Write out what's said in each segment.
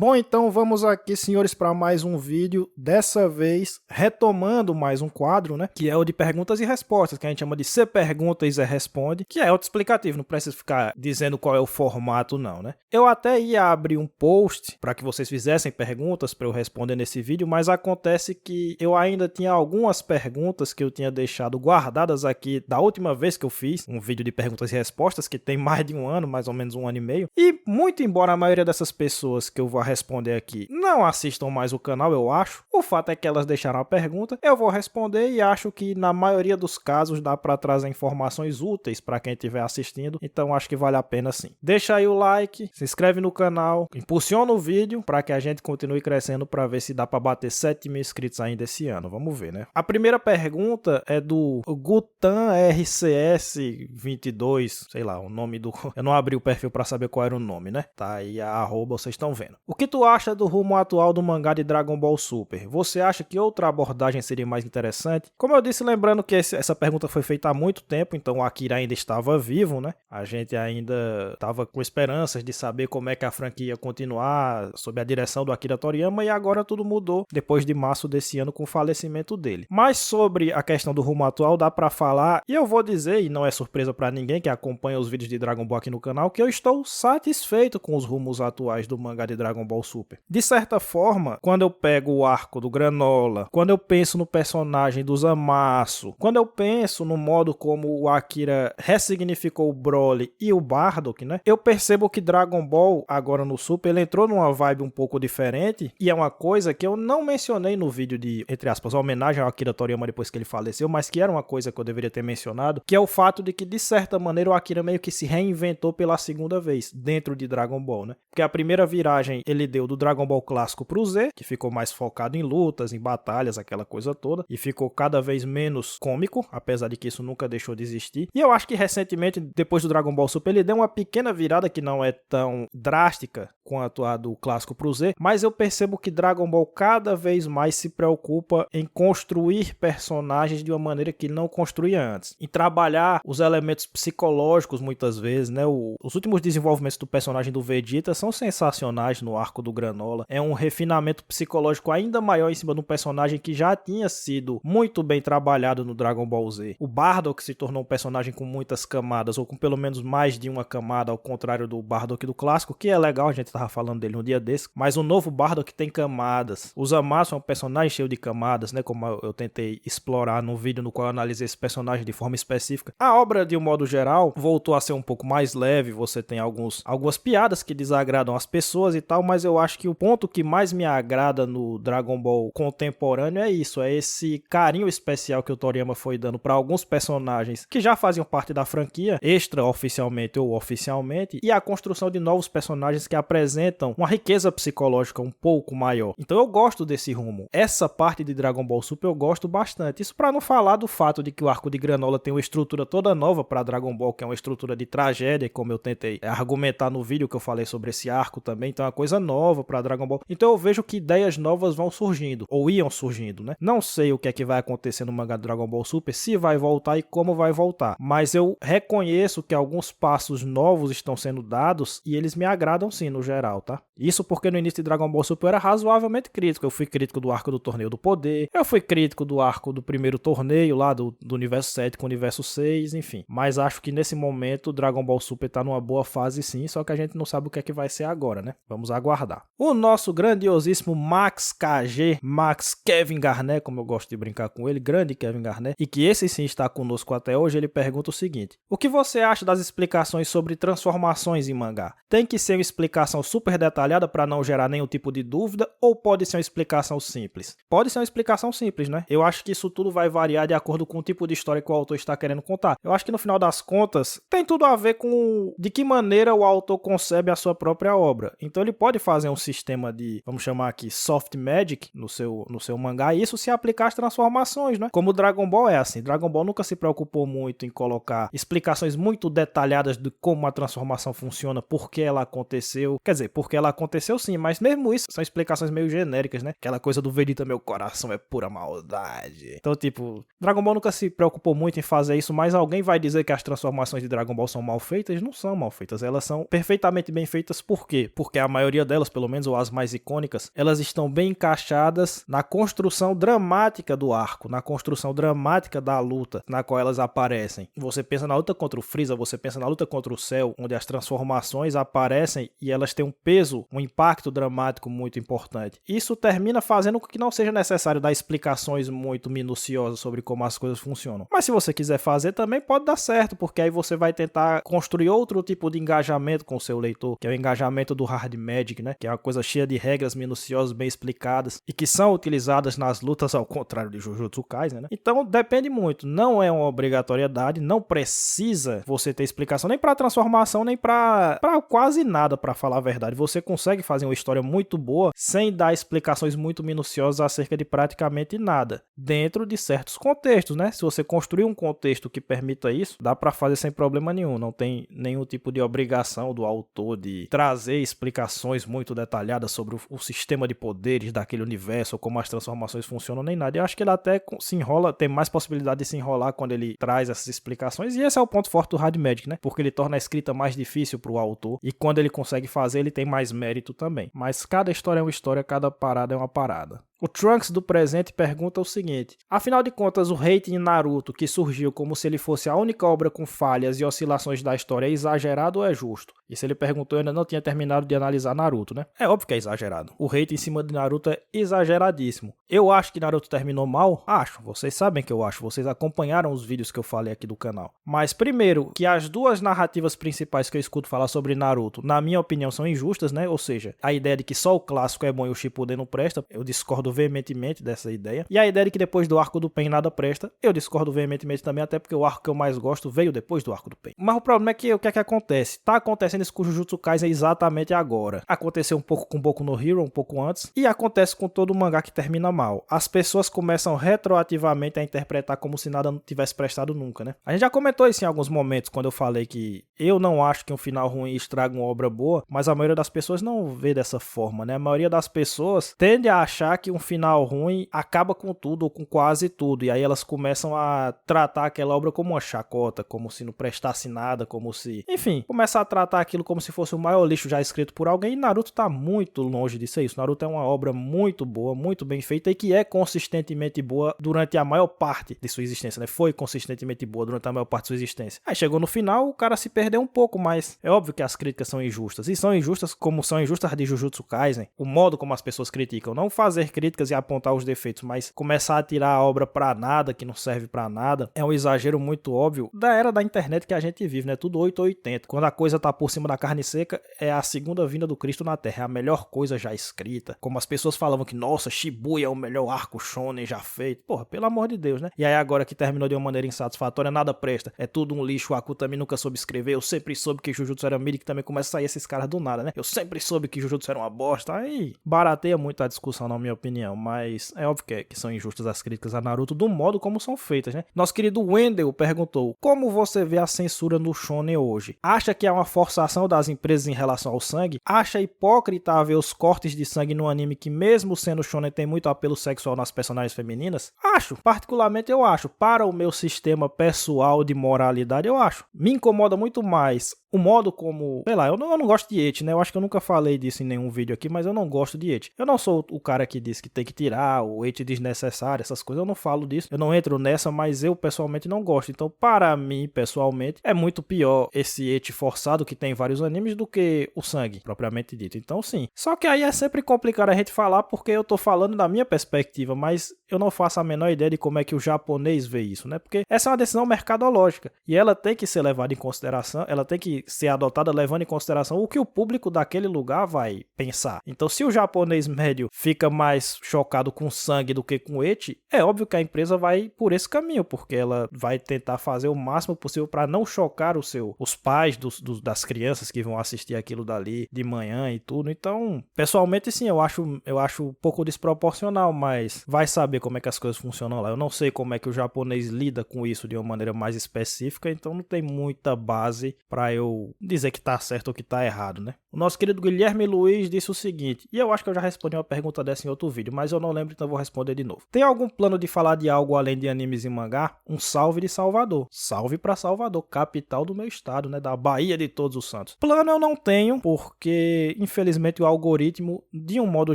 Bom, então vamos aqui, senhores, para mais um vídeo, dessa vez retomando mais um quadro, né, que é o de perguntas e respostas, que a gente chama de Você Pergunta e Zé Responde, que é autoexplicativo, não precisa ficar dizendo qual é o formato não, né. Eu até ia abrir um post para que vocês fizessem perguntas para eu responder nesse vídeo, mas acontece que eu ainda tinha algumas perguntas que eu tinha deixado guardadas aqui da última vez que eu fiz um vídeo de perguntas e respostas, que tem mais de um ano, mais ou menos um ano e meio, e muito embora a maioria dessas pessoas que eu vou responder aqui não assistam mais o canal, eu acho. O fato é que elas deixaram a pergunta, eu vou responder e acho que na maioria dos casos dá para trazer informações úteis para quem estiver assistindo, então acho que vale a pena sim. Deixa aí o like, se inscreve no canal, impulsiona o vídeo para que a gente continue crescendo para ver se dá para bater 7 mil inscritos ainda esse ano, vamos ver, né? A primeira pergunta é do Gutan RCS22, sei lá, o nome do... Eu não abri o perfil para saber qual era o nome, né? Tá aí a arroba, vocês estão vendo. O que tu acha do rumo atual do mangá de Dragon Ball Super? Você acha que outra abordagem seria mais interessante? Como eu disse, lembrando que essa pergunta foi feita há muito tempo, então o Akira ainda estava vivo, né? A gente ainda estava com esperanças de saber como é que a franquia ia continuar sob a direção do Akira Toriyama, e agora tudo mudou depois de março desse ano com o falecimento dele. Mas sobre a questão do rumo atual dá pra falar, e eu vou dizer, e não é surpresa pra ninguém que acompanha os vídeos de Dragon Ball aqui no canal, que eu estou satisfeito com os rumos atuais do mangá de Dragon Ball Super. De certa forma, quando eu pego o arco do Granola, quando eu penso no personagem do Zamasu, quando eu penso no modo como o Akira ressignificou o Broly e o Bardock, né? Eu percebo que Dragon Ball, agora no Super, ele entrou numa vibe um pouco diferente, e é uma coisa que eu não mencionei no vídeo de, entre aspas, homenagem ao Akira Toriyama depois que ele faleceu, mas que era uma coisa que eu deveria ter mencionado, que é o fato de que, de certa maneira, o Akira meio que se reinventou pela segunda vez, dentro de Dragon Ball, né? Porque a primeira viragem ele deu do Dragon Ball clássico pro Z, que ficou mais focado em lutas, em batalhas, aquela coisa toda, e ficou cada vez menos cômico, apesar de que isso nunca deixou de existir. E eu acho que recentemente, depois do Dragon Ball Super, ele deu uma pequena virada que não é tão drástica quanto a do clássico pro Z, mas eu percebo que Dragon Ball cada vez mais se preocupa em construir personagens de uma maneira que não construía antes, em trabalhar os elementos psicológicos muitas vezes, né? Os últimos desenvolvimentos do personagem do Vegeta são sensacionais no arco do Granola, é um refinamento psicológico ainda maior em cima de um personagem que já tinha sido muito bem trabalhado no Dragon Ball Z. O Bardock se tornou um personagem com muitas camadas, ou com pelo menos mais de uma camada, ao contrário do Bardock do clássico, que é legal, a gente tava falando dele um dia desse, mas o novo Bardock tem camadas. O Zamasu é um personagem cheio de camadas, né, como eu tentei explorar no vídeo no qual eu analisei esse personagem de forma específica. A obra, de um modo geral, voltou a ser um pouco mais leve, você tem algumas piadas que desagradam as pessoas e tal, mas eu acho que o ponto que mais me agrada no Dragon Ball contemporâneo é isso, é esse carinho especial que o Toriyama foi dando para alguns personagens que já faziam parte da franquia, extra-oficialmente ou oficialmente, e a construção de novos personagens que apresentam uma riqueza psicológica um pouco maior. Então eu gosto desse rumo. Essa parte de Dragon Ball Super eu gosto bastante. Isso para não falar do fato de que o arco de Granola tem uma estrutura toda nova para Dragon Ball, que é uma estrutura de tragédia, como eu tentei argumentar no vídeo que eu falei sobre esse arco também, então é uma coisa nova para Dragon Ball. Então eu vejo que ideias novas vão surgindo, ou iam surgindo, né? Não sei o que é que vai acontecer no mangá do Dragon Ball Super, se vai voltar e como vai voltar, mas eu reconheço que alguns passos novos estão sendo dados e eles me agradam sim, no geral, tá? Isso porque no início de Dragon Ball Super eu era razoavelmente crítico. Eu fui crítico do arco do Torneio do Poder, eu fui crítico do arco do primeiro torneio lá do Universo 7 com o Universo 6, enfim. Mas acho que nesse momento o Dragon Ball Super tá numa boa fase sim, só que a gente não sabe o que é que vai ser agora, né? Vamos aguardar. O nosso grandiosíssimo Max KG, Max Kevin Garnett, como eu gosto de brincar com ele, grande Kevin Garnett, e que esse sim está conosco até hoje, ele pergunta o seguinte: o que você acha das explicações sobre transformações em mangá? Tem que ser uma explicação super detalhada para não gerar nenhum tipo de dúvida, ou pode ser uma explicação simples? Pode ser uma explicação simples, né? Eu acho que isso tudo vai variar de acordo com o tipo de história que o autor está querendo contar. Eu acho que no final das contas, tem tudo a ver com de que maneira o autor concebe a sua própria obra. Então ele pode fazer um sistema de, vamos chamar aqui, soft magic no seu mangá, e isso se aplicar às transformações, né? Como o Dragon Ball é assim. Dragon Ball nunca se preocupou muito em colocar explicações muito detalhadas de como a transformação funciona, por que ela aconteceu. Quer dizer, porque ela aconteceu sim, mas mesmo isso são explicações meio genéricas, né? Aquela coisa do Vegeta, meu coração é pura maldade. Então, tipo, Dragon Ball nunca se preocupou muito em fazer isso, mas alguém vai dizer que as transformações de Dragon Ball são mal feitas? Não são mal feitas, elas são perfeitamente bem feitas. Por quê? Porque a maioria delas, pelo menos, ou as mais icônicas, elas estão bem encaixadas na construção dramática do arco, na construção dramática da luta na qual elas aparecem. Você pensa na luta contra o Freeza, você pensa na luta contra o Cell, onde as transformações aparecem e elas têm um peso, um impacto dramático muito importante. Isso termina fazendo com que não seja necessário dar explicações muito minuciosas sobre como as coisas funcionam. Mas se você quiser fazer, também pode dar certo, porque aí você vai tentar construir outro tipo de engajamento com o seu leitor, que é o engajamento do Hard Magic, né? Que é uma coisa cheia de regras minuciosas, bem explicadas, e que são utilizadas nas lutas, ao contrário de Jujutsu Kaisen, né? Então depende muito, não é uma obrigatoriedade, não precisa você ter explicação nem para transformação, nem para quase nada, para falar a verdade. Você consegue fazer uma história muito boa sem dar explicações muito minuciosas acerca de praticamente nada, dentro de certos contextos, né? Se você construir um contexto que permita isso, dá para fazer sem problema nenhum, não tem nenhum tipo de obrigação do autor de trazer explicações muito detalhadas sobre o sistema de poderes daquele universo, ou como as transformações funcionam, nem nada. Eu acho que ele até se enrola, tem mais possibilidade de se enrolar quando ele traz essas explicações, e esse é o ponto forte do Hard Magic, né? Porque ele torna a escrita mais difícil pro autor, e quando ele consegue fazer, ele tem mais mérito também. Mas cada história é uma história, cada parada é uma parada. O Trunks do presente pergunta o seguinte: afinal de contas, o hate em Naruto, que surgiu como se ele fosse a única obra com falhas e oscilações da história, é exagerado ou é justo? Isso ele perguntou, eu ainda não tinha terminado de analisar Naruto, né? É óbvio que é exagerado. O hate em cima de Naruto é exageradíssimo. Eu acho que Naruto terminou mal? Acho. Vocês sabem que eu acho. Vocês acompanharam os vídeos que eu falei aqui do canal. Mas primeiro, que as duas narrativas principais que eu escuto falar sobre Naruto, na minha opinião, são injustas, né? Ou seja, a ideia de que só o clássico é bom e o Shippuden não presta, eu discordo veementemente dessa ideia. E a ideia de que depois do arco do Pain nada presta, eu discordo veementemente também, até porque o arco que eu mais gosto veio depois do arco do Pain. Mas o problema é que o que é que acontece? Tá acontecendo isso com o Jujutsu Kaisen exatamente agora. Aconteceu um pouco com Boku no Hero, um pouco antes, e acontece com todo mangá que termina mal. As pessoas começam retroativamente a interpretar como se nada não tivesse prestado nunca, né? A gente já comentou isso em alguns momentos, quando eu falei que eu não acho que um final ruim estraga uma obra boa, mas a maioria das pessoas não vê dessa forma, né? A maioria das pessoas tende a achar que um final ruim acaba com tudo ou com quase tudo, e aí elas começam a tratar aquela obra como uma chacota, como se não prestasse nada, como se... Enfim, começa a tratar aquilo como se fosse o maior lixo já escrito por alguém, e Naruto tá muito longe disso. Naruto é uma obra muito boa, muito bem feita, e que é consistentemente boa durante a maior parte de sua existência, né? Foi consistentemente boa durante a maior parte de sua existência. Aí chegou no final, o cara se perdeu um pouco, mas é óbvio que as críticas são injustas, e são injustas como são injustas de Jujutsu Kaisen, o modo como as pessoas criticam, não fazer críticas e apontar os defeitos, mas começar a tirar a obra pra nada, que não serve pra nada, é um exagero muito óbvio da era da internet que a gente vive, né? Tudo 8 ou 80. Quando a coisa tá por cima da carne seca, é a segunda vinda do Cristo na Terra, é a melhor coisa já escrita. Como as pessoas falavam que, nossa, Shibuya é o melhor arco shonen já feito. Porra, pelo amor de Deus, né? E aí agora que terminou de uma maneira insatisfatória, nada presta. É tudo um lixo, o Aku também nunca soube escrever, eu sempre soube que Jujutsu era mid, que também começa a sair esses caras do nada, né? Eu sempre soube que Jujutsu era uma bosta. Aí barateia muito a discussão, na minha opinião, mas é óbvio que são injustas as críticas a Naruto do modo como são feitas, né? Nosso querido Wendel perguntou: como você vê a censura no shonen hoje? Acha que é uma forçação das empresas em relação ao sangue? Acha hipócrita ver os cortes de sangue no anime que, mesmo sendo shonen, tem muito apelo sexual nas personagens femininas? Acho, particularmente eu acho. Para o meu sistema pessoal de moralidade, eu acho. Me incomoda muito mais o modo como, sei lá, eu não gosto de ecchi, né? Eu acho que eu nunca falei disso em nenhum vídeo aqui, mas eu não gosto de ecchi. Eu não sou o cara que diz que tem que tirar o ecchi desnecessário, essas coisas, eu não falo disso. Eu não entro nessa, mas eu pessoalmente não gosto. Então, para mim, pessoalmente, é muito pior esse ecchi forçado que tem em vários animes do que o sangue, propriamente dito. Então, sim. Só que aí é sempre complicado a gente falar porque eu tô falando da minha perspectiva, mas eu não faço a menor ideia de como é que o japonês vê isso, né? Porque essa é uma decisão mercadológica e ela tem que ser levada em consideração, ela tem que ser adotada levando em consideração o que o público daquele lugar vai pensar. Então, se o japonês médio fica mais chocado com sangue do que com ecchi, é óbvio que a empresa vai por esse caminho, porque ela vai tentar fazer o máximo possível para não chocar os pais das crianças que vão assistir aquilo dali de manhã e tudo. Então, pessoalmente, sim, eu acho um pouco desproporcional, mas vai saber como é que as coisas funcionam lá. Eu não sei como é que o japonês lida com isso de uma maneira mais específica, então não tem muita base para eu dizer que tá certo ou que tá errado, né? O nosso querido Guilherme Luiz disse o seguinte, e eu acho que eu já respondi uma pergunta dessa em outro vídeo, mas eu não lembro, então eu vou responder de novo. Tem algum plano de falar de algo além de animes e mangá? Um salve de Salvador. Salve pra Salvador, capital do meu estado, né? Da Bahia de todos os Santos. Plano eu não tenho, porque infelizmente o algoritmo, de um modo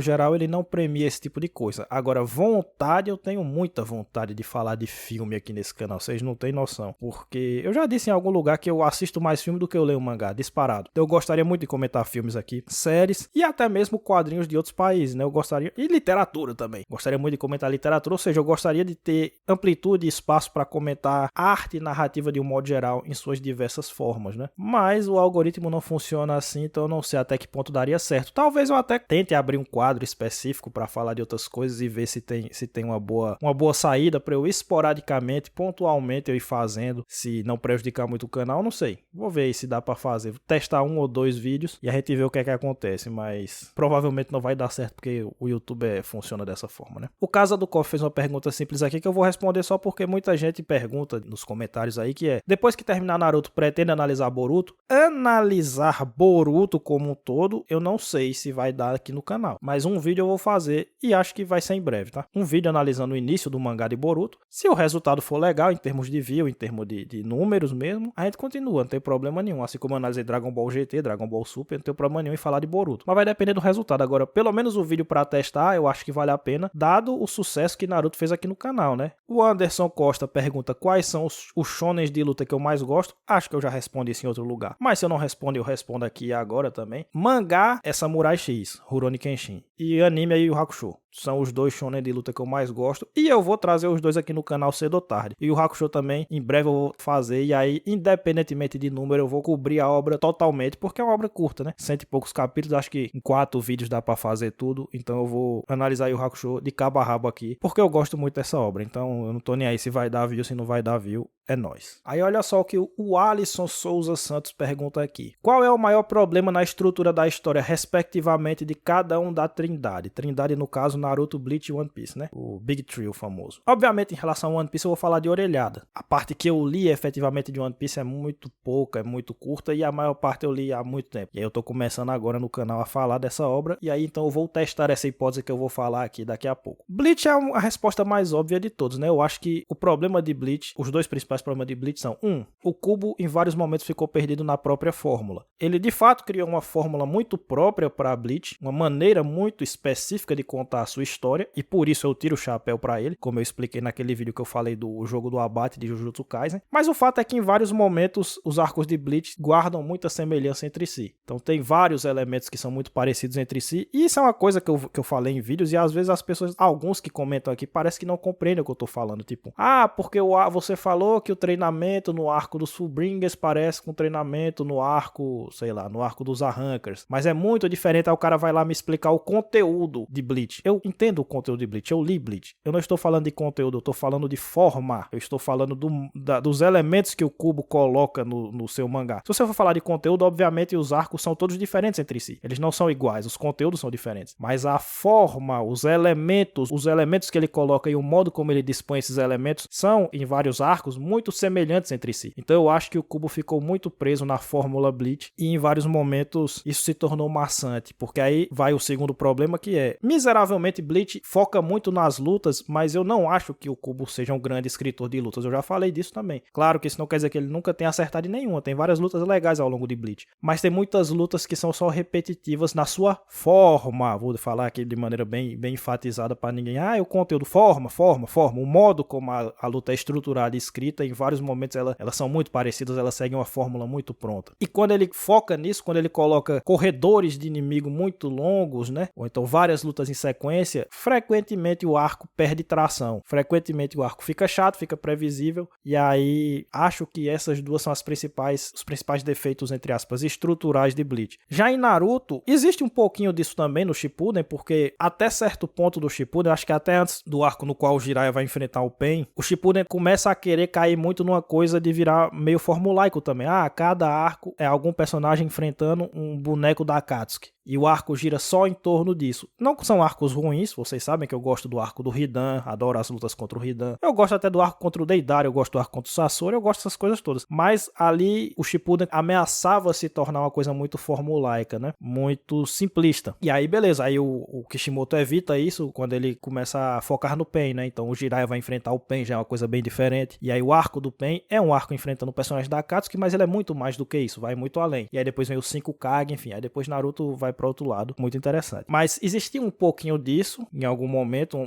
geral, ele não premia esse tipo de coisa. Agora, vontade, eu tenho muita vontade de falar de filme aqui nesse canal, vocês não têm noção. Porque eu já disse em algum lugar que eu assisto mais filme do que eu leio mangá, disparado. Eu gostaria muito de comentar filmes aqui, séries e até mesmo quadrinhos de outros países, né? Eu gostaria, e literatura também. Gostaria muito de comentar literatura, ou seja, eu gostaria de ter amplitude e espaço para comentar arte e narrativa de um modo geral em suas diversas formas, né? Mas o algoritmo não funciona assim, então eu não sei até que ponto daria certo. Talvez eu até tente abrir um quadro específico para falar de outras coisas e ver se tem uma boa saída para eu esporadicamente, pontualmente eu ir fazendo, se não prejudicar muito o canal, não sei. Vou ver aí se dá para fazer. Vou testar 1 ou 2 vídeos e a gente vê o que é que acontece, mas provavelmente não vai dar certo porque o YouTube funciona dessa forma, né? O Casa do Coffee fez uma pergunta simples aqui que eu vou responder só porque muita gente pergunta nos comentários aí, que é: depois que terminar Naruto, pretende analisar Boruto? Analisar Boruto como um todo, eu não sei se vai dar aqui no canal, mas um vídeo eu vou fazer e acho que vai ser em breve, tá? Um vídeo analisando o início do mangá de Boruto. Se o resultado for legal em termos de view, em termos de números mesmo, a gente continua, não tem problema nenhum. Assim como eu analisei Dragon Ball GT, Dragon Ball Super, não tem problema nenhum em falar de Boruto. Mas vai depender do resultado. Agora, pelo menos o vídeo pra testar, eu acho que vale a pena, dado o sucesso que Naruto fez aqui no canal, né? O Anderson Costa pergunta quais são os shonens de luta que eu mais gosto. Acho que eu já respondi isso em outro lugar. Mas se eu não respondo, eu respondo aqui agora também. Mangá é Samurai X, Rurouni Kenshin. E anime é Yu Yu Hakusho. São os 2 shonen de luta que eu mais gosto. E eu vou trazer os 2 aqui no canal cedo ou tarde. E o Hakusho também, em breve eu vou fazer. E aí, independentemente de número, eu vou cobrir a obra totalmente. Porque é uma obra curta, né? 100 e poucos capítulos. Acho que em 4 vídeos dá pra fazer tudo. Então eu vou analisar o Hakusho de cabo a rabo aqui. Porque eu gosto muito dessa obra. Então eu não tô nem aí se vai dar view, se não vai dar view. É nóis. Aí olha só o que o Alisson Souza Santos pergunta aqui. Qual é o maior problema na estrutura da história, respectivamente, de cada um da Trindade? Trindade, no caso, Naruto, Bleach e One Piece, né? O Big Trio famoso. Obviamente, em relação a One Piece, eu vou falar de orelhada. A parte que eu li efetivamente de One Piece é muito pouca, é muito curta, e a maior parte eu li há muito tempo. E aí eu tô começando agora no canal a falar dessa obra, e aí então eu vou testar essa hipótese que eu vou falar aqui daqui a pouco. Bleach é a resposta mais óbvia de todos, né? Eu acho que o problema de Bleach, os 2 principais problemas de Bleach são: o Kubo em vários momentos ficou perdido na própria fórmula. Ele de fato criou uma fórmula muito própria para Bleach, uma maneira muito específica de contar a sua história, e por isso eu tiro o chapéu para ele, como eu expliquei naquele vídeo que eu falei do jogo do abate de Jujutsu Kaisen. Mas o fato é que em vários momentos os arcos de Bleach guardam muita semelhança entre si. Então tem vários elementos que são muito parecidos entre si, e isso é uma coisa que eu falei em vídeos, e às vezes as pessoas, alguns que comentam aqui, parece que não compreendem o que eu tô falando, tipo, porque você falou que o treinamento no arco dos Fullbringers parece com o treinamento no arco, sei lá, no arco dos Arrancers, mas é muito diferente. Aí o cara vai lá me explicar o conteúdo de Bleach. Eu entendo o conteúdo de Bleach, eu li Bleach. Eu não estou falando de conteúdo, eu estou falando de forma. Eu estou falando dos elementos que o Kubo coloca no seu mangá. Se você for falar de conteúdo, obviamente os arcos são todos diferentes entre si. Eles não são iguais, os conteúdos são diferentes. Mas a forma, os elementos que ele coloca e o modo como ele dispõe esses elementos são, em vários arcos, muito semelhantes entre si. Então eu acho que o Kubo ficou muito preso na fórmula Bleach e em vários momentos isso se tornou maçante, porque aí vai o segundo problema, que é, miseravelmente Bleach foca muito nas lutas, mas eu não acho que o Kubo seja um grande escritor de lutas. Eu já falei disso também. Claro que isso não quer dizer que ele nunca tenha acertado em nenhuma. Tem várias lutas legais ao longo de Bleach, mas tem muitas lutas que são só repetitivas na sua forma. Vou falar aqui de maneira bem enfatizada para ninguém. O conteúdo, forma. O modo como a luta é estruturada e escrita, em vários momentos elas são muito parecidas, elas seguem uma fórmula muito pronta. E quando ele foca nisso, quando ele coloca corredores de inimigo muito longos, né? Ou então várias lutas em sequência, frequentemente o arco perde tração. Frequentemente o arco fica chato, fica previsível. E aí acho que essas duas são os principais defeitos, entre aspas, estruturais de Bleach. Já em Naruto, existe um pouquinho disso também no Shippuden, porque até certo ponto do Shippuden, acho que até antes do arco no qual o Jiraiya vai enfrentar o Pain, o Shippuden começa a querer cair muito numa coisa de virar meio formulaico também. Cada arco é algum personagem enfrentando um boneco da Akatsuki. E o arco gira só em torno disso. Não são arcos ruins, vocês sabem que eu gosto do arco do Hidan, adoro as lutas contra o Hidan. Eu gosto até do arco contra o Deidara, eu gosto do arco contra o Sasori, eu gosto dessas coisas todas. Mas ali o Shippuden ameaçava se tornar uma coisa muito formulaica, né? Muito simplista. E aí beleza, aí o Kishimoto evita isso quando ele começa a focar no Pain, né? Então o Jiraiya vai enfrentar o Pain, já é uma coisa bem diferente. E aí o arco do Pain é um arco enfrentando o personagem da Akatsuki, mas ele é muito mais do que isso, vai muito além. E aí depois vem o 5 Kage, enfim, aí depois Naruto vai para outro lado, muito interessante. Mas existia um pouquinho disso em algum momento,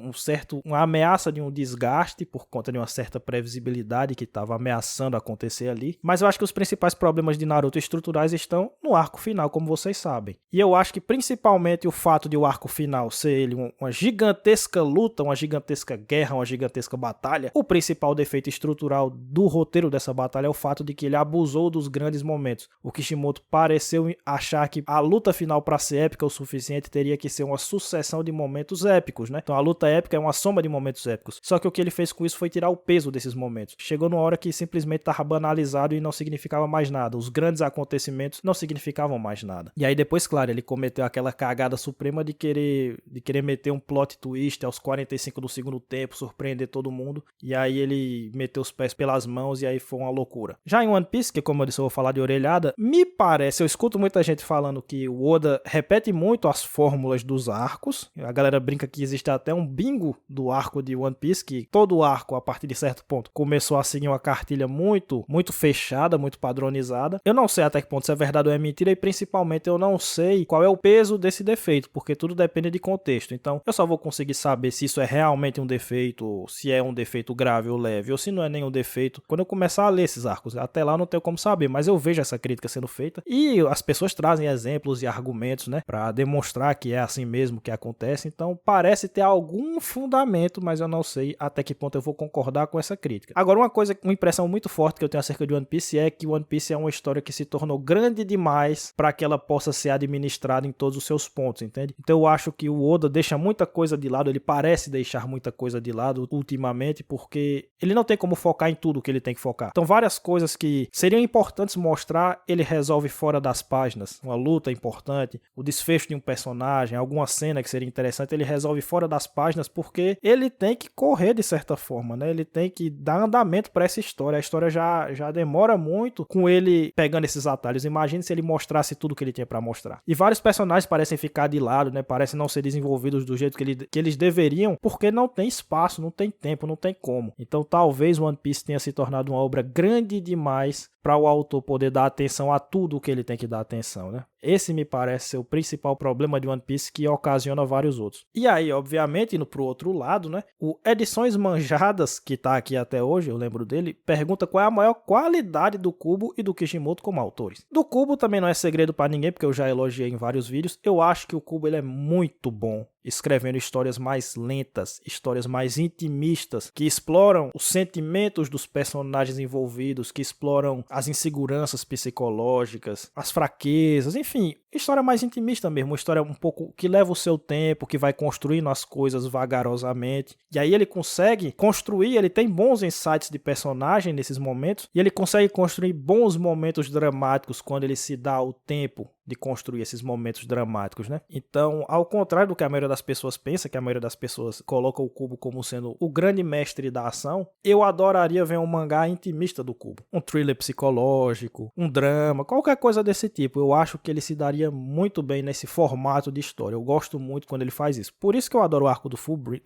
uma ameaça de um desgaste por conta de uma certa previsibilidade que estava ameaçando acontecer ali. Mas eu acho que os principais problemas de Naruto estruturais estão no arco final, como vocês sabem. E eu acho que principalmente o fato de o arco final ser ele uma gigantesca luta, uma gigantesca guerra, uma gigantesca batalha, o principal defeito estrutural do roteiro dessa batalha é o fato de que ele abusou dos grandes momentos. O Kishimoto pareceu achar que a luta final para ser épica o suficiente teria que ser uma sucessão de momentos épicos, né? Então a luta épica é uma soma de momentos épicos. Só que o que ele fez com isso foi tirar o peso desses momentos. Chegou numa hora que simplesmente estava banalizado e não significava mais nada. Os grandes acontecimentos não significavam mais nada. E aí depois, claro, ele cometeu aquela cagada suprema de querer meter um plot twist aos 45 do segundo tempo, surpreender todo mundo. E aí ele meteu os pés pelas mãos e aí foi uma loucura. Já em One Piece, que como eu disse eu vou falar de orelhada, me parece, eu escuto muita gente falando que o Oda repete muito as fórmulas dos arcos. A galera brinca que existe até um bingo do arco de One Piece, que todo arco, a partir de certo ponto, começou a seguir uma cartilha muito fechada, muito padronizada. Eu não sei até que ponto isso é verdade ou é mentira, e principalmente eu não sei qual é o peso desse defeito, porque tudo depende de contexto. Então, eu só vou conseguir saber se isso é realmente um defeito, se é um defeito grave ou leve, ou se não é nenhum defeito, quando eu começar a ler esses arcos. Até lá não tenho como saber, mas eu vejo essa crítica sendo feita, e as pessoas trazem exemplos e argumentos, né, pra demonstrar que é assim mesmo que acontece. Então, parece ter algum fundamento, mas eu não sei até que ponto eu vou concordar com essa crítica. Agora, uma impressão muito forte que eu tenho acerca de One Piece é que One Piece é uma história que se tornou grande demais para que ela possa ser administrada em todos os seus pontos, entende? Então eu acho que o Oda deixa muita coisa de lado, ele parece deixar muita coisa de lado ultimamente, porque ele não tem como focar em tudo que ele tem que focar. Então várias coisas que seriam importantes mostrar, ele resolve fora das páginas. Uma luta importante, o desfecho de um personagem, alguma cena que seria interessante, ele resolve fora das páginas, porque ele tem que correr de certa forma, né? Ele tem que dar andamento para essa história. A história já demora muito com ele pegando esses atalhos. Imagine se ele mostrasse tudo que ele tinha para mostrar. E vários personagens parecem ficar de lado, né? Parecem não ser desenvolvidos do jeito que eles deveriam, porque não tem espaço, não tem tempo, não tem como. Então talvez One Piece tenha se tornado uma obra grande demais para o autor poder dar atenção a tudo o que ele tem que dar atenção, né? Esse me parece ser o principal problema de One Piece, que ocasiona vários outros. E aí, obviamente, indo pro outro lado, né? O Edições Manjadas, que tá aqui até hoje, eu lembro dele, pergunta qual é a maior qualidade do Kubo e do Kishimoto como autores. Do Kubo também não é segredo para ninguém, porque eu já elogiei em vários vídeos. Eu acho que o Kubo ele é muito bom escrevendo histórias mais lentas, histórias mais intimistas, que exploram os sentimentos dos personagens envolvidos, que exploram as inseguranças psicológicas, as fraquezas, enfim, história mais intimista mesmo, uma história um pouco que leva o seu tempo, que vai construindo as coisas vagarosamente. E aí ele consegue construir, ele tem bons insights de personagem nesses momentos, e ele consegue construir bons momentos dramáticos quando ele se dá o tempo de construir esses momentos dramáticos, né? Então, ao contrário do que a maioria das pessoas pensa, que a maioria das pessoas coloca o Kubo como sendo o grande mestre da ação, eu adoraria ver um mangá intimista do Kubo. Um thriller psicológico, um drama, qualquer coisa desse tipo. Eu acho que ele se daria muito bem nesse formato de história. Eu gosto muito quando ele faz isso. Por isso que eu adoro o arco dos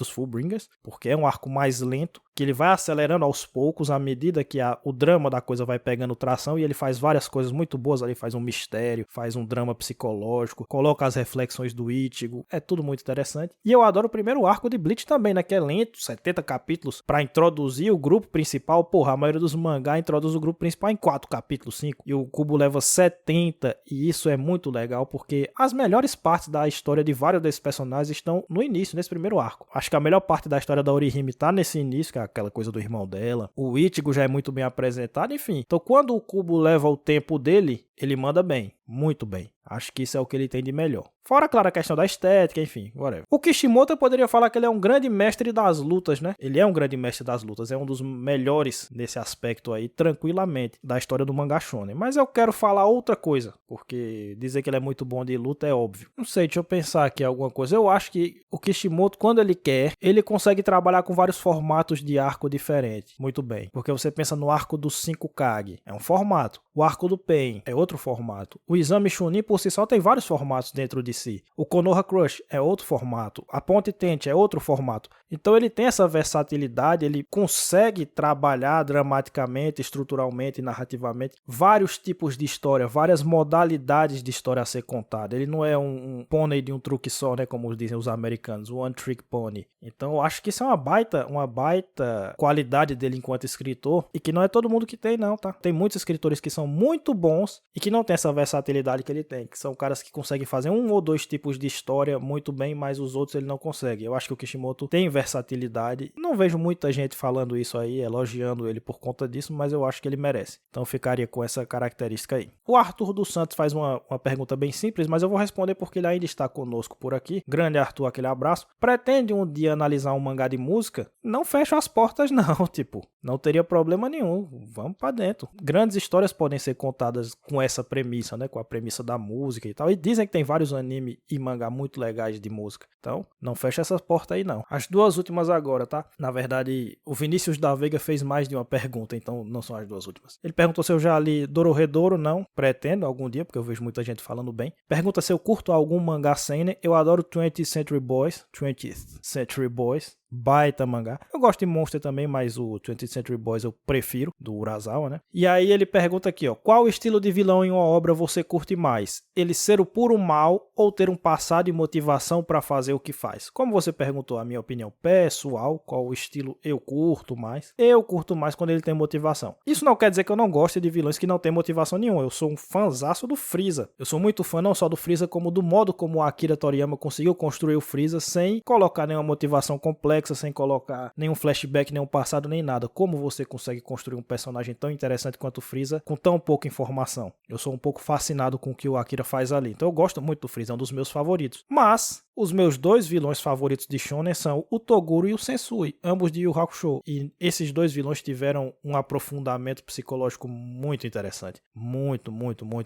Fullbringers, porque é um arco mais lento, que ele vai acelerando aos poucos à medida que o drama da coisa vai pegando tração, e ele faz várias coisas muito boas ali, faz um mistério, faz um drama psicológico, coloca as reflexões do Ichigo, é tudo muito interessante. E eu adoro o primeiro arco de Bleach também, né, que é lento, 70 capítulos para introduzir o grupo principal. Porra, a maioria dos mangá introduz o grupo principal em 4 capítulos, 5, e o Kubo leva 70, e isso é muito legal, porque as melhores partes da história de vários desses personagens estão no início, nesse primeiro arco. Acho que a melhor parte da história da Orihime tá nesse início, que é aquela coisa do irmão dela. O Ichigo já é muito bem apresentado, enfim. Então quando o Kubo leva o tempo dele, ele manda bem. muito bem. Acho que isso é o que ele tem de melhor. Fora, claro, a questão da estética, enfim, whatever. O Kishimoto eu poderia falar que ele é um grande mestre das lutas, né? Ele é um grande mestre das lutas, é um dos melhores nesse aspecto aí, tranquilamente, da história do mangá shonen. Mas eu quero falar outra coisa, porque dizer que ele é muito bom de luta é óbvio. Não sei, deixa eu pensar aqui alguma coisa. Eu acho que o Kishimoto, quando ele quer, ele consegue trabalhar com vários formatos de arco diferentes. Muito bem. Porque você pensa no arco dos 5 Kage, é um formato. O arco do Pain é outro formato. O Exame Chunin por si só tem vários formatos dentro de si. O Konoha Crush é outro formato. A Ponte Tente é outro formato. Então ele tem essa versatilidade, ele consegue trabalhar dramaticamente, estruturalmente, narrativamente, vários tipos de história, várias modalidades de história a ser contada. Ele não é um pônei de um truque só, né, como dizem os americanos, One Trick Pony. Então eu acho que isso é uma baita qualidade dele enquanto escritor, e que não é todo mundo que tem não, tá? Tem muitos escritores que são muito bons e que não tem essa versatilidade que ele tem, que são caras que conseguem fazer um ou dois tipos de história muito bem, mas os outros ele não consegue. Eu acho que o Kishimoto tem versatilidade. Não vejo muita gente falando isso aí, elogiando ele por conta disso, mas eu acho que ele merece. Então ficaria com essa característica aí. O Arthur dos Santos faz uma pergunta bem simples, mas eu vou responder porque ele ainda está conosco por aqui. Grande Arthur, aquele abraço. Pretende um dia analisar um mangá de música? Não fecho as portas não, tipo, não teria problema nenhum. Vamos pra dentro. Grandes histórias podem ser contadas com essa premissa, né, com a premissa da música e tal. E dizem que tem vários anime e mangá muito legais de música. Então, não fecha essa porta aí não. As duas últimas agora, tá? Na verdade, o Vinícius da Veiga fez mais de uma pergunta, então não são as duas últimas. Ele perguntou se eu já li Dorohedoro. Não, pretendo algum dia, porque eu vejo muita gente falando bem. Pergunta se eu curto algum mangá seinen. Eu adoro 20th Century Boys. Baita mangá. Eu gosto de Monster também, mas o 20th Century Boys eu prefiro, do Urasawa, né? E aí ele pergunta aqui, ó, qual estilo de vilão em uma obra você curte mais? Ele ser o puro mal ou ter um passado e motivação para fazer o que faz? Como você perguntou a minha opinião pessoal, qual estilo eu curto mais? Eu curto mais quando ele tem motivação. Isso não quer dizer que eu não goste de vilões que não tem motivação nenhuma. Eu sou um fãzaço do Freeza. Eu sou muito fã não só do Freeza, como do modo como o Akira Toriyama conseguiu construir o Freeza sem colocar nenhuma motivação complexa, sem colocar nenhum flashback, nenhum passado, nem nada. Como você consegue construir um personagem tão interessante quanto o Freeza com tão pouca informação? Eu sou um pouco fascinado com o que o Akira faz ali. Então eu gosto muito do Freeza, é um dos meus favoritos. Mas os meus dois vilões favoritos de Shonen são o Toguro e o Sensui, ambos de Yu Hakusho. E esses dois vilões tiveram um aprofundamento psicológico muito interessante. Muito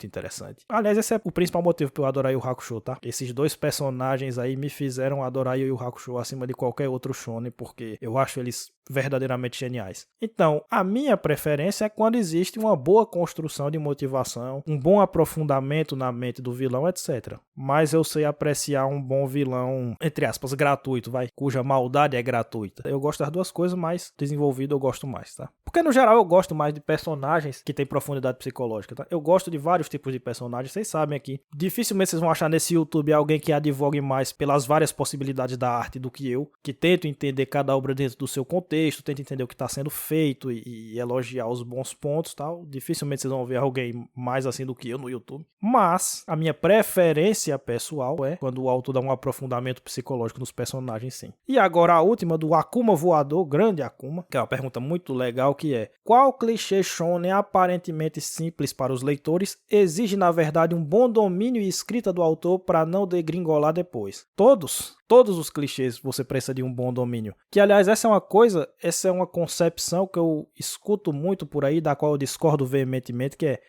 interessante. Aliás, esse é o principal motivo para eu adorar Yu Hakusho, tá? Esses dois personagens aí me fizeram adorar Yu Hakusho acima de qualquer outro shonen, porque eu acho eles verdadeiramente geniais. Então, a minha preferência é quando existe uma boa construção de motivação, um bom aprofundamento na mente do vilão, etc. Mas eu sei apreciar um bom vilão, entre aspas, gratuito, cuja maldade é gratuita. Eu gosto das duas coisas, mas desenvolvido eu gosto mais, tá? Porque no geral eu gosto mais de personagens que têm profundidade psicológica, tá? Eu gosto de vários tipos de personagens, vocês sabem aqui. Dificilmente vocês vão achar nesse YouTube alguém que advogue mais pelas várias possibilidades da arte do que eu, que tento entender cada obra dentro do seu contexto, tento entender o que está sendo feito e elogiar os bons pontos e tal. Dificilmente vocês vão ver alguém mais assim do que eu no YouTube. Mas a minha preferência pessoal é quando o autor dá um aprofundamento psicológico nos personagens, sim. E agora a última do Akuma Voador, grande Akuma, que é uma pergunta muito legal, que é: qual clichê shonen aparentemente simples para os leitores exige na verdade um bom domínio e escrita do autor para não degringolar depois? Todos os clichês você precisa de um bom domínio. Que, aliás, essa é uma concepção que eu escuto muito por aí, da qual eu discordo veementemente, que é: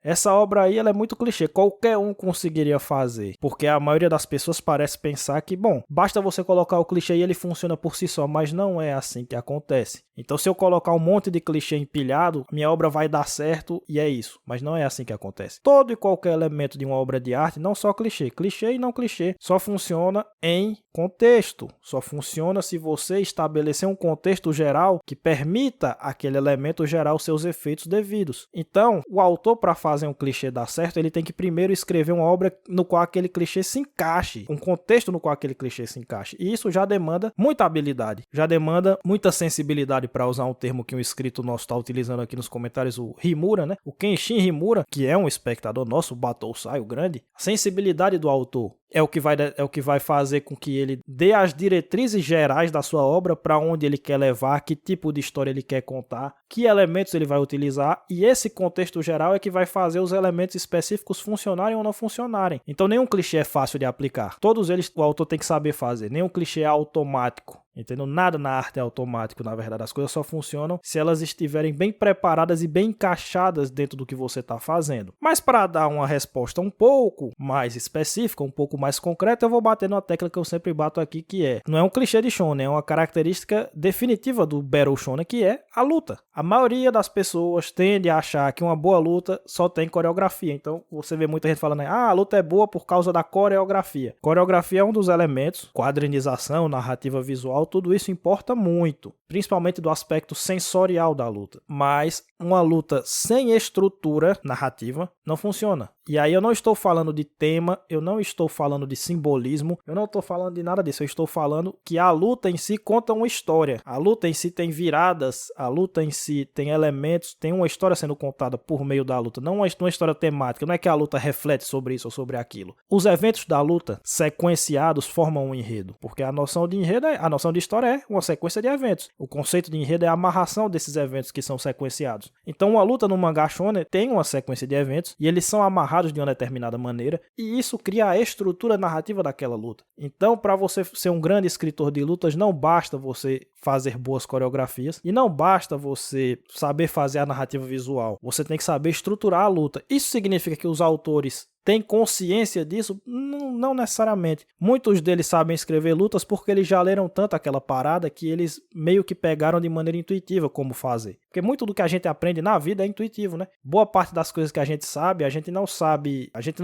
essa obra aí ela é muito clichê, qualquer um conseguiria fazer. Porque a maioria das pessoas parece pensar que, bom, basta você colocar o clichê e ele funciona por si só, mas não é assim que acontece. Então, se eu colocar um monte de clichê empilhado, minha obra vai dar certo e é isso. Mas não é assim que acontece. Todo e qualquer elemento de uma obra de arte, não só clichê e não clichê, só funciona em contexto. Só funciona se você estabelecer um contexto geral que permita aquele elemento gerar os seus efeitos devidos. Então, o autor, para fazer um clichê dar certo, ele tem que primeiro escrever uma obra no qual aquele clichê se encaixe, um contexto no qual aquele clichê se encaixe. E isso já demanda muita habilidade, já demanda muita sensibilidade, para usar um termo que um inscrito nosso está utilizando aqui nos comentários, o Himura, né? O Kenshin Himura, que é um espectador nosso, o Battlesai, o grande. A sensibilidade do autor é o que vai fazer com que ele dê as diretrizes gerais da sua obra, para onde ele quer levar, que tipo de história ele quer contar, que elementos ele vai utilizar, e esse contexto geral é que vai fazer os elementos específicos funcionarem ou não funcionarem. Então nenhum clichê é fácil de aplicar. Todos eles o autor tem que saber fazer. Nenhum clichê é automático. Entendeu? Nada na arte é automático, na verdade. As coisas só funcionam se elas estiverem bem preparadas e bem encaixadas dentro do que você está fazendo. Mas para dar uma resposta um pouco mais específica, um pouco mais concreta, eu vou bater numa tecla que eu sempre bato aqui, que não é um clichê de shonen, é uma característica definitiva do Battle Shonen, que é a luta. A maioria das pessoas tende a achar que uma boa luta só tem coreografia. Então você vê muita gente falando, a luta é boa por causa da coreografia. Coreografia é um dos elementos, quadrinização, narrativa visual, tudo isso importa muito, principalmente do aspecto sensorial da luta. Mas uma luta sem estrutura narrativa não funciona. E aí eu não estou falando de tema, eu não estou falando de simbolismo, eu não estou falando de nada disso, eu estou falando que a luta em si conta uma história. A luta em si tem viradas, a luta em si tem elementos, tem uma história sendo contada por meio da luta, não uma história temática, não é que a luta reflete sobre isso ou sobre aquilo. Os eventos da luta sequenciados formam um enredo, porque a noção de enredo, a noção de história é uma sequência de eventos. O conceito de enredo é a amarração desses eventos que são sequenciados. Então uma luta no mangá shonen tem uma sequência de eventos e eles são amarrados de uma determinada maneira, e isso cria a estrutura narrativa daquela luta. Então, para você ser um grande escritor de lutas, não basta você fazer boas coreografias e não basta você saber fazer a narrativa visual. Você tem que saber estruturar a luta. Isso significa que os autores têm consciência disso? Não necessariamente. Muitos deles sabem escrever lutas porque eles já leram tanto aquela parada que eles meio que pegaram de maneira intuitiva como fazer. Porque muito do que a gente aprende na vida é intuitivo, né? Boa parte das coisas que a gente sabe, a gente não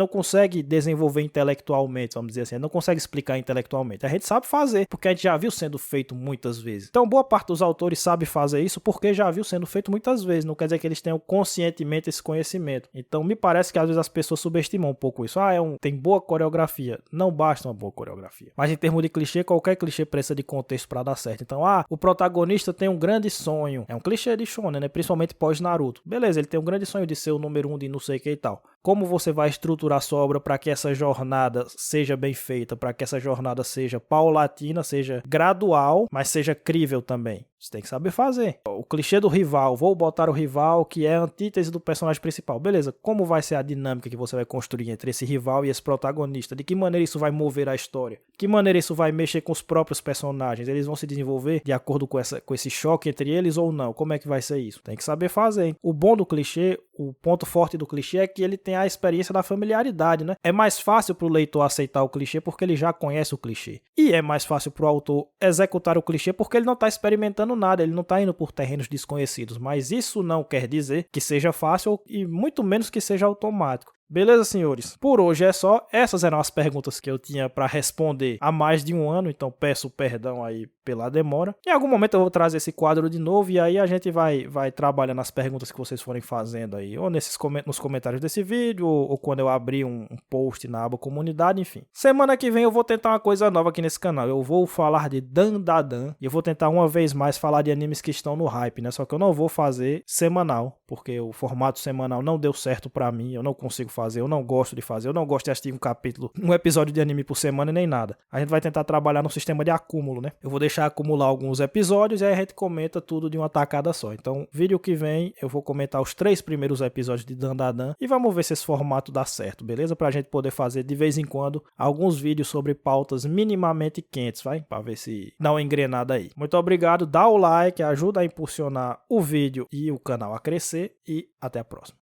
consegue desenvolver intelectualmente, vamos dizer assim, não consegue explicar intelectualmente. A gente sabe fazer, porque a gente já viu sendo feito muitas vezes. Então, boa parte dos autores sabe fazer isso porque já viu sendo feito muitas vezes. Não quer dizer que eles tenham conscientemente esse conhecimento. Então, me parece que às vezes as pessoas subestimam um pouco isso. Tem boa coreografia. Não basta uma boa coreografia. Mas em termos de clichê, qualquer clichê precisa de contexto para dar certo. Então, o protagonista tem um grande sonho. É um clichê de shonen, né? Principalmente pós-Naruto. Beleza, ele tem um grande sonho de ser o número 1 de não sei o que e tal. Como você vai estruturar sua obra para que essa jornada seja bem feita, para que essa jornada seja paulatina, seja gradual, mas seja crível também? Você tem que saber fazer. O clichê do rival, vou botar o rival que é a antítese do personagem principal. Beleza, como vai ser a dinâmica que você vai construir entre esse rival e esse protagonista? De que maneira isso vai mover a história? De que maneira isso vai mexer com os próprios personagens? Eles vão se desenvolver de acordo com esse choque entre eles ou não? Como é que vai ser isso? Tem que saber fazer, hein? O bom do clichê, o ponto forte do clichê é que ele tem a experiência da familiaridade, né? É mais fácil pro leitor aceitar o clichê porque ele já conhece o clichê. E é mais fácil pro autor executar o clichê porque ele não tá experimentando nada, ele não tá indo por terrenos desconhecidos. Mas isso não quer dizer que seja fácil e muito menos que seja automático. Beleza, senhores? Por hoje é só. Essas eram as perguntas que eu tinha para responder há mais de um ano, então peço perdão aí pela demora. Em algum momento eu vou trazer esse quadro de novo e aí a gente vai trabalhando as perguntas que vocês forem fazendo aí, ou nos comentários desse vídeo, ou quando eu abrir um post na aba comunidade, enfim. Semana que vem eu vou tentar uma coisa nova aqui nesse canal. Eu vou falar de Dandadan e eu vou tentar uma vez mais falar de animes que estão no hype, né? Só que eu não vou fazer semanal, porque o formato semanal não deu certo pra mim, eu não consigo fazer, eu não gosto de fazer, eu não gosto de assistir um episódio de anime por semana nem nada. A gente vai tentar trabalhar no sistema de acúmulo, né? Eu vou deixar acumular alguns episódios e aí a gente comenta tudo de uma tacada só. Então, vídeo que vem eu vou comentar os 3 primeiros episódios de Dandadan e vamos ver se esse formato dá certo, beleza? Pra gente poder fazer de vez em quando alguns vídeos sobre pautas minimamente quentes, vai? Pra ver se dá uma engrenada aí. Muito obrigado, dá o like, ajuda a impulsionar o vídeo e o canal a crescer e até a próxima.